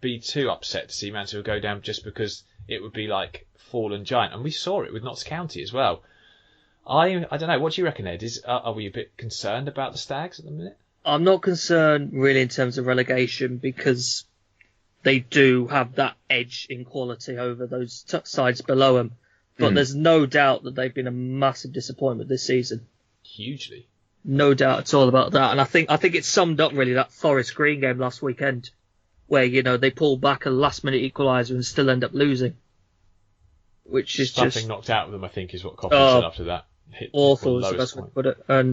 be too upset to see Mansfield go down, just because it would be like fallen giant. And we saw it with Notts County as well. I don't know. What do you reckon, Ed? Are we a bit concerned about the Stags at the minute? I'm not concerned really in terms of relegation, because they do have that edge in quality over those sides below them. But there's no doubt that they've been a massive disappointment this season. Hugely. No doubt at all about that. And I think it's summed up really that Forest Green game last weekend, where, they pulled back a last-minute equaliser and still end up losing. Which is something just knocked out of them, I think, is what Coughlin said after that. Awful is the best way to put it. And,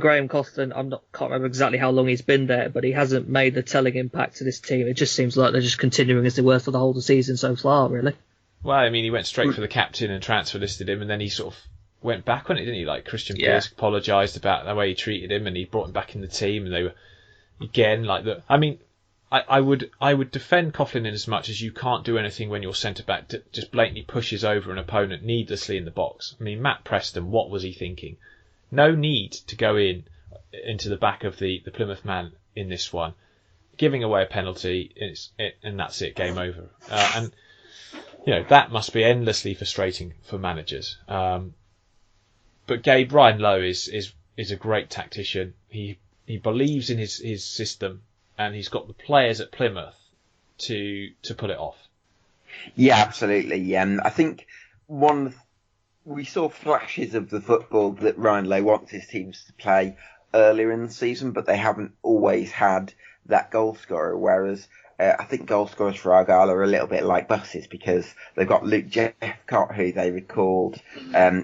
Graham Coughlin, can't remember exactly how long he's been there, but he hasn't made a telling impact to this team. It just seems like they're just continuing as they were for the whole of the season so far, really. Well, he went straight for the captain and transfer listed him, and then he sort of went back on it, didn't he? Like, Christian Pearce apologised about the way he treated him, and he brought him back in the team, and they were, again, like the... I would defend Coughlin in as much as you can't do anything when your centre-back just blatantly pushes over an opponent needlessly in the box. Matt Preston, what was he thinking? No need to go into the back of the Plymouth man in this one. Giving away a penalty, and that's it, game over. And that must be endlessly frustrating for managers. But Gabe, Ryan Lowe is a great tactician. He believes in his system, and he's got the players at Plymouth to pull it off. Yeah, absolutely. I think we saw flashes of the football that Ryan Lowe wants his teams to play earlier in the season, but they haven't always had that goal scorer, whereas I think goal scorers for Argyle are a little bit like buses, because they've got Luke Jeffcott, who they recalled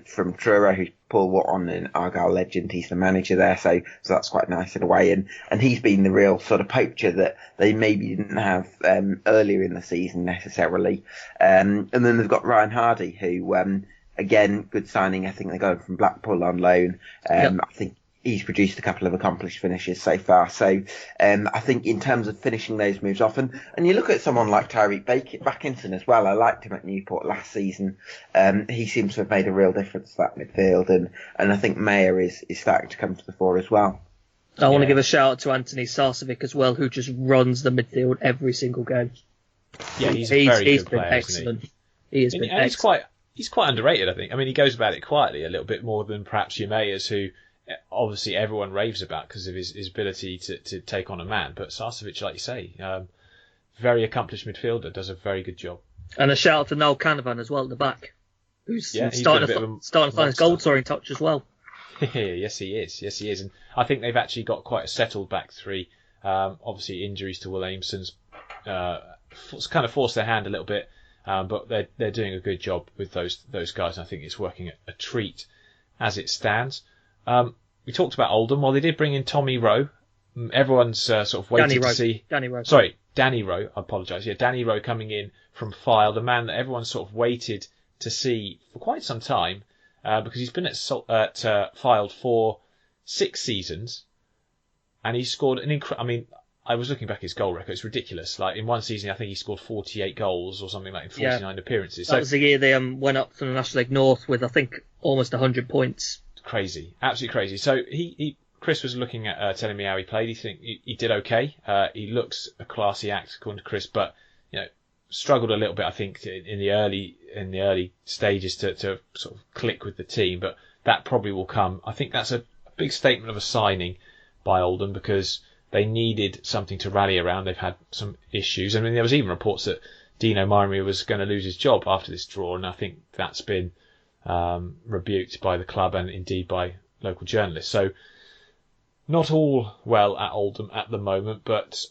from Truro, who's Paul Watton, an Argyle legend. He's the manager there, so that's quite nice in a way. And he's been the real sort of poacher that they maybe didn't have earlier in the season necessarily. And then they've got Ryan Hardy, who, again, good signing. I think they're going from Blackpool on loan. I think he's produced a couple of accomplished finishes so far. So I think in terms of finishing those moves off, and you look at someone like Tyreek Backinson as well. I liked him at Newport last season. He seems to have made a real difference to that midfield, and I think Mayer is starting to come to the fore as well. I want to give a shout out to Anthony Sarcevic as well, who just runs the midfield every single game. Yeah, he's a very good been player, excellent. He has been excellent. He's quite underrated, I think. He goes about it quietly a little bit more than perhaps your Mayers, who obviously everyone raves about because of his ability to take on a man. But Sarcevic, like you say, very accomplished midfielder, does a very good job. And a shout out to Noel Canavan as well at the back, who's starting to find his goal scoring touch as well. Yes, he is. And I think they've actually got quite a settled back three. Obviously, injuries to Will Ameson's kind of forced their hand a little bit, but they're doing a good job with those guys. And I think it's working a treat as it stands. We talked about Oldham. Well, they did bring in Tommy Rowe. Everyone's sort of waiting to see... Danny Rowe. Sorry, Danny Rowe. I apologise. Yeah, Danny Rowe coming in from Fylde, the man that everyone sort of waited to see for quite some time, because he's been at Fylde for 6 seasons, and he scored I was looking back at his goal record. It's ridiculous. Like, in one season, I think he scored 48 goals or something like in 49 appearances. That was the year they went up from the National League North with, I think, almost 100 points. Crazy, absolutely crazy. So Chris was looking at telling me how he played. He did okay. He looks a classy act, according to Chris, but struggled a little bit, I think, in the early stages to sort of click with the team. But that probably will come. I think that's a big statement of a signing by Oldham, because they needed something to rally around. They've had some issues. There was even reports that Dino Marimi was going to lose his job after this draw, and I think that's been rebuked by the club and indeed by local journalists. So not all well at Oldham at the moment, but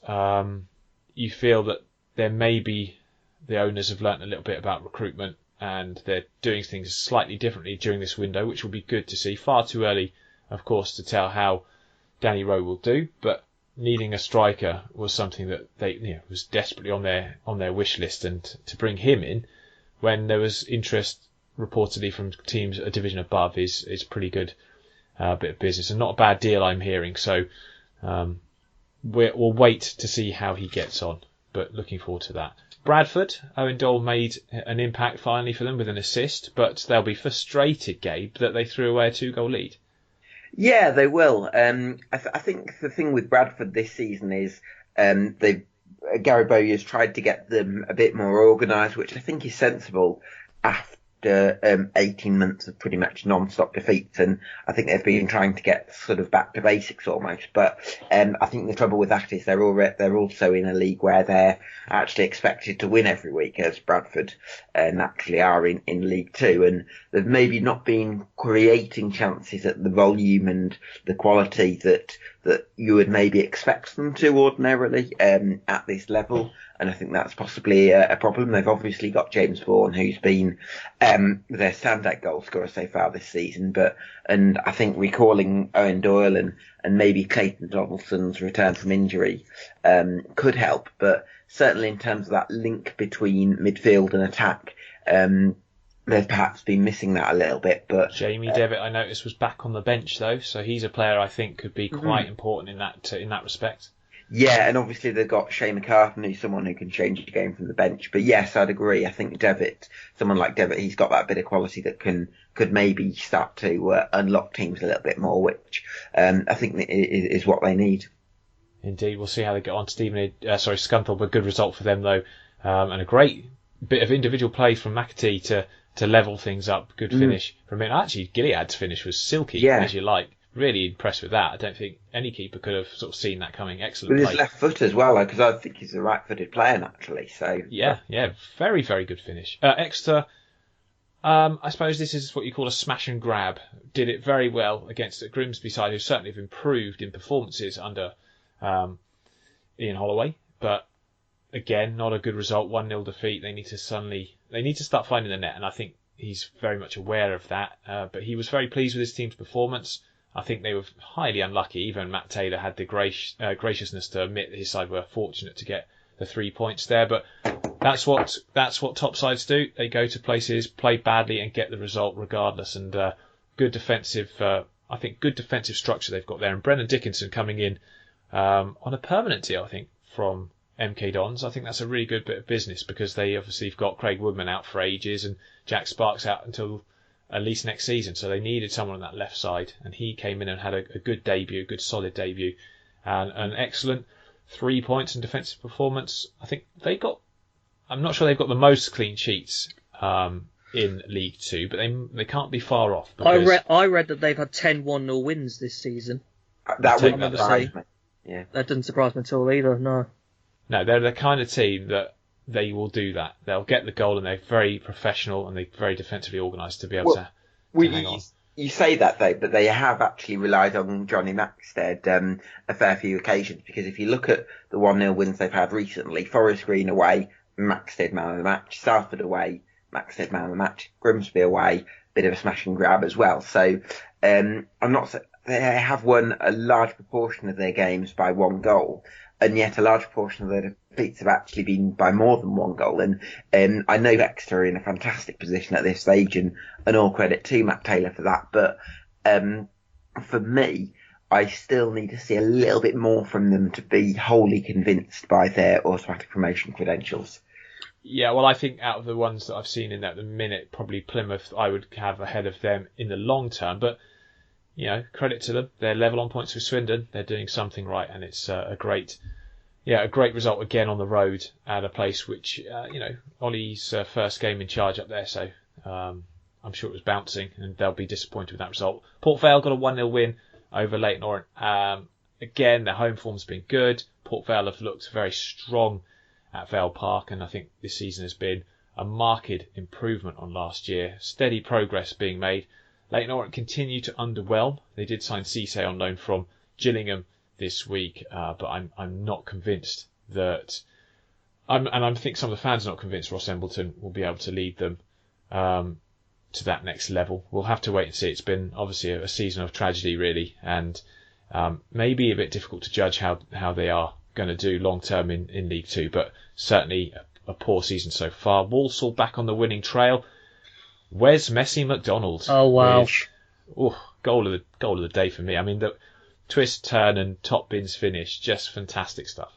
you feel that there may be the owners have learnt a little bit about recruitment and they're doing things slightly differently during this window, which will be good to see. Far too early, of course, to tell how Danny Rowe will do, but needing a striker was something that they was desperately on their wish list, and to bring him in when there was interest reportedly from teams a division above is pretty good bit of business, and not a bad deal I'm hearing. So we'll wait to see how he gets on, but looking forward to that. Bradford, Owen Dole made an impact finally for them with an assist, but they'll be frustrated, Gabe, that they threw away a 2-goal lead. Yeah, they will. I think the thing with Bradford this season is Gary Bowyer's tried to get them a bit more organised, which I think is sensible after 18 months of pretty much non-stop defeats, and I think they've been trying to get sort of back to basics almost. But I think the trouble with that is they're also in a league where they're actually expected to win every week, as Bradford naturally are in League Two, and they've maybe not been creating chances at the volume and the quality that you would maybe expect them to ordinarily at this level. And I think that's possibly a problem. They've obviously got James Vaughan, who's been their standout goal scorer so far this season. And I think recalling Owen Doyle and maybe Clayton Donaldson's return from injury could help. But certainly in terms of that link between midfield and attack, they've perhaps been missing that a little bit. But Jamie Devitt, I noticed, was back on the bench though, so he's a player I think could be quite important in that respect. Yeah, and obviously they've got Shane McCarthy, who's someone who can change the game from the bench. But yes, I'd agree. I think someone like Devitt, he's got that bit of quality that could maybe start to unlock teams a little bit more, which I think is what they need. Indeed, we'll see how they get on. Scunthorpe, a good result for them though, and a great bit of individual play from McAtee to level things up. Good finish from him. Actually, Gilead's finish was silky, as you like. Really impressed with that. I don't think any keeper could have sort of seen that coming. Excellent with play. His left foot as well, because I think he's a right-footed player naturally. So yeah, very, very good finish. Exeter, I suppose this is what you call a smash and grab. Did it very well against a Grimsby side who certainly have improved in performances under Ian Holloway, but again, not a good result. 1-0 defeat. They need to start finding the net, and I think he's very much aware of that. But he was very pleased with his team's performance. I think they were highly unlucky. Even Matt Taylor had the graciousness to admit that his side were fortunate to get the 3 points there. But that's what top sides do. They go to places, play badly, and get the result regardless. And good defensive structure they've got there. And Brennan Dickinson coming in on a permanent deal, I think, from MK Dons. I think that's a really good bit of business because they obviously have got Craig Woodman out for ages and Jack Sparks out until at least next season, so they needed someone on that left side, and he came in and had a good debut, a good solid debut, and an excellent 3 points in defensive performance. I think I'm not sure they've got the most clean sheets in League Two, but they can't be far off. I read that they've had 10 1-0 wins this season. That wouldn't surprise me. Yeah, that doesn't surprise me at all either. No, they're the kind of team that they will do that. They'll get the goal, and they're very professional and they're very defensively organised to be able to hang on. You say that though, but they have actually relied on Johnny Maxted a fair few occasions, because if you look at the 1-0 wins they've had recently, Forest Green away, Maxted man of the match, Salford away, Maxted man of the match, Grimsby away, bit of a smash and grab as well. So they have won a large proportion of their games by 1 goal. And yet a large portion of their defeats have actually been by more than 1 goal. And I know Exeter are in a fantastic position at this stage, and all credit to Matt Taylor for that. But for me, I still need to see a little bit more from them to be wholly convinced by their automatic promotion credentials. Yeah, well, I think out of the ones that I've seen in at the minute, probably Plymouth I would have ahead of them in the long term. But credit to them. They're level on points with Swindon. They're doing something right, and it's a great result again on the road at a place which, Ollie's first game in charge up there, so I'm sure it was bouncing, and they'll be disappointed with that result. Port Vale got a 1-0 win over Leyton Orient. Again, their home form's been good. Port Vale have looked very strong at Vale Park, and I think this season has been a marked improvement on last year. Steady progress being made. Leyton Orient continue to underwhelm. They did sign Cisse on loan from Gillingham this week, but I'm not convinced that. I think some of the fans are not convinced Ross Embleton will be able to lead them to that next level. We'll have to wait and see. It's been obviously a season of tragedy, really, and maybe a bit difficult to judge how they are going to do long term in League Two, but certainly a poor season so far. Walsall back on the winning trail. Wes Messi McDonald. Oh wow! Goal of the day for me. I mean, the twist, turn, and top bins finish, just fantastic stuff.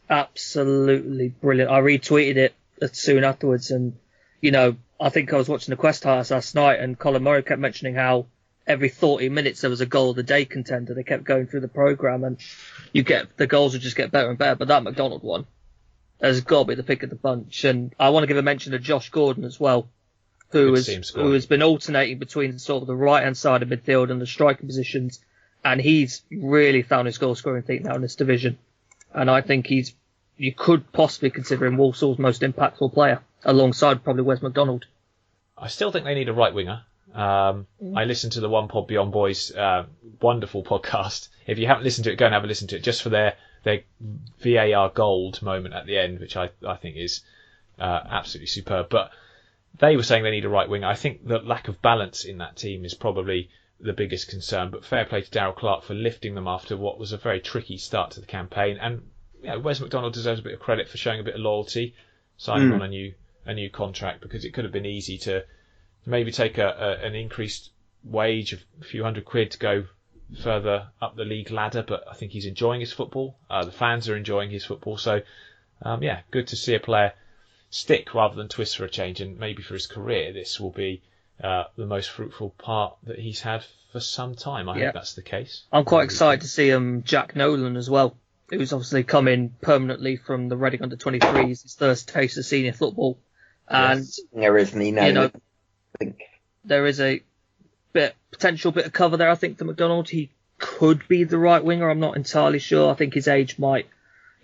Absolutely brilliant. I retweeted it soon afterwards, and I think I was watching the Quest highlights last night, and Colin Murray kept mentioning how every 40 minutes there was a goal of the day contender. They kept going through the programme, and the goals would just get better and better. But that McDonald one has got to be the pick of the bunch. And I want to give a mention to Josh Gordon as well, who has been alternating between sort of the right hand side of midfield and the striking positions, and he's really found his goal scoring feat now in this division. And I think you could possibly consider him Walsall's most impactful player, alongside probably Wes McDonald. I still think they need a right winger. I listened to the One Pod Beyond Boys wonderful podcast. If you haven't listened to it, go and have a listen to it, just for their VAR gold moment at the end, which I think is absolutely superb. But they were saying they need a right winger. I think the lack of balance in that team is probably the biggest concern. But fair play to Darryl Clark for lifting them after what was a very tricky start to the campaign. And Wes McDonald deserves a bit of credit for showing a bit of loyalty, signing on a new contract, because it could have been easy to maybe take an increased wage of a few £100 to go further up the league ladder. But I think he's enjoying his football. The fans are enjoying his football. So good to see a player stick rather than twist for a change. And maybe for his career, this will be the most fruitful part that he's had for some time. I hope that's the case. I'm quite excited to see Jack Nolan as well, who's obviously come in permanently from the Reading under-23s, his first taste of senior football. And there isn't he now? I think there is a potential bit of cover there. I think for McDonald, he could be the right winger. I'm not entirely sure. I think his age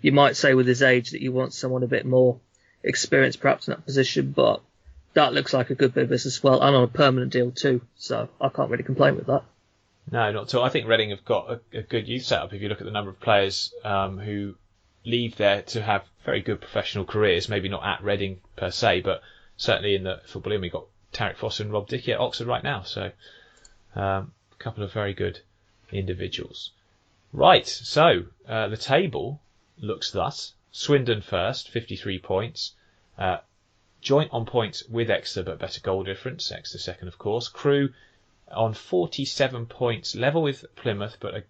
you might say with his age that you want someone a bit more experienced perhaps in that position, but that looks like a good bit of business as well, and on a permanent deal too. So I can't really complain with that. No, not at all. I think Reading have got a good youth setup. If you look at the number of players who leave there to have very good professional careers, maybe not at Reading per se, but certainly in the Football League, we've got Tarek Foster and Rob Dickey at Oxford right now. So a couple of very good individuals. Right, so the table looks thus. Swindon first, 53 points. Joint on points with Exeter, but better goal difference. Exeter second, of course. Crewe on 47 points, level with Plymouth, but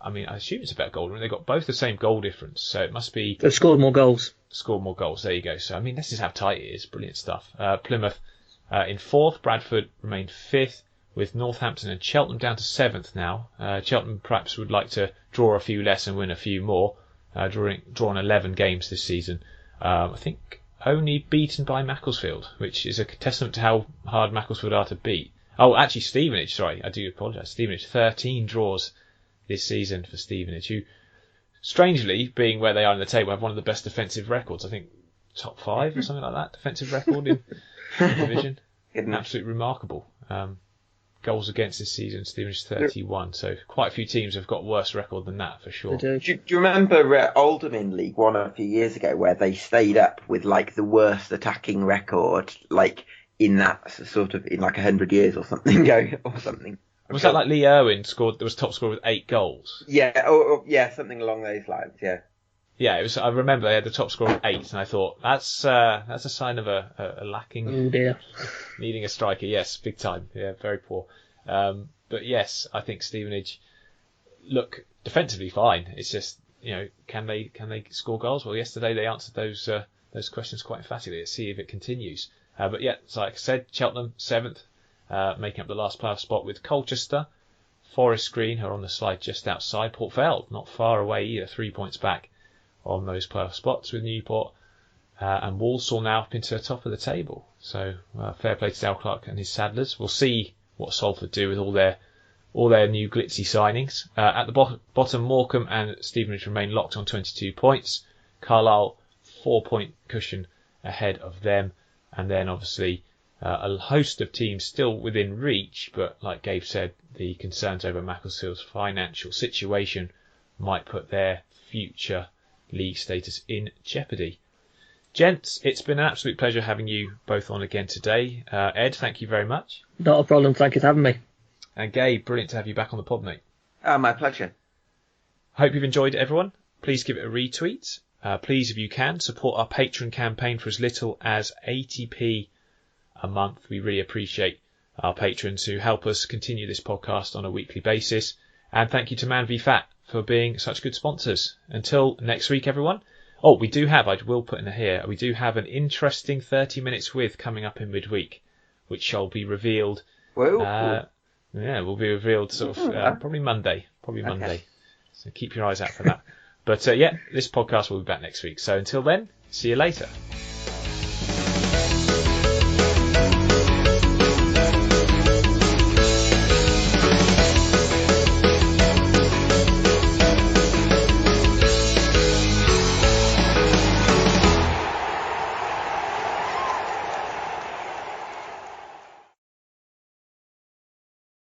I assume it's a better goal difference. They've got both the same goal difference, so it must be... They've scored more goals. There you go. So, this is how tight it is. Brilliant stuff. Plymouth in fourth. Bradford remained fifth, with Northampton and Cheltenham down to seventh now. Cheltenham perhaps would like to draw a few less and win a few more, drawn 11 games this season. I think only beaten by Macclesfield, which is a testament to how hard Macclesfield are to beat. Oh, actually, Stevenage, sorry, I do apologise. Stevenage, 13 draws this season for Stevenage, who, strangely, being where they are in the table, have one of the best defensive records. I think top 5 or something like that, defensive record in the division. Absolutely remarkable. Goals against this season, Stevenage 31. So quite a few teams have got worse record than that, for sure. Do you remember Oldham in League One a few years ago, where they stayed up with the worst attacking record, in that sort of, in 100 years or something or something? Was that Lee Irwin was top scorer with 8 goals? Yeah, yeah, something along those lines, yeah. Yeah, it was. I remember they had the top score of 8, and I thought that's a sign of a lacking. Oh dear. Needing a striker, yes, big time. Yeah, very poor. But yes, I think Stevenage look defensively fine. It's just can they score goals? Well, yesterday they answered those questions quite emphatically. Let's see if it continues. But yeah, so like I said, Cheltenham 7th, making up the last playoff spot with Colchester, Forest Green, who are on the slide just outside, Port Vale, not far away either, 3 points back on those playoff spots with Newport, and Walsall now up into the top of the table. So fair play to Dale Clark and his Saddlers. We'll see what Salford do with all their new glitzy signings. At the bottom, Morecambe and Stevenage remain locked on 22 points. Carlisle 4-point cushion ahead of them, and then obviously A host of teams still within reach, but like Gabe said, the concerns over Macclesfield's financial situation might put their future league status in jeopardy. Gents, it's been an absolute pleasure having you both on again today. Ed, thank you very much. Not a problem. Thank you for having me. And Gabe, brilliant to have you back on the pod, mate. Oh, my pleasure. Hope you've enjoyed it, everyone. Please give it a retweet. Please, if you can, support our Patron campaign for as little as 80p a month. We really appreciate our patrons who help us continue this podcast on a weekly basis. And thank you to Man v Fat for being such good sponsors. Until next week, everyone. Oh, we do have, I will put in here, we do have an interesting 30 Minutes With coming up in midweek, which shall be revealed. Whoa. Will be revealed sort of probably Monday. Monday. So keep your eyes out for that. But this podcast will be back next week. So until then, see you later.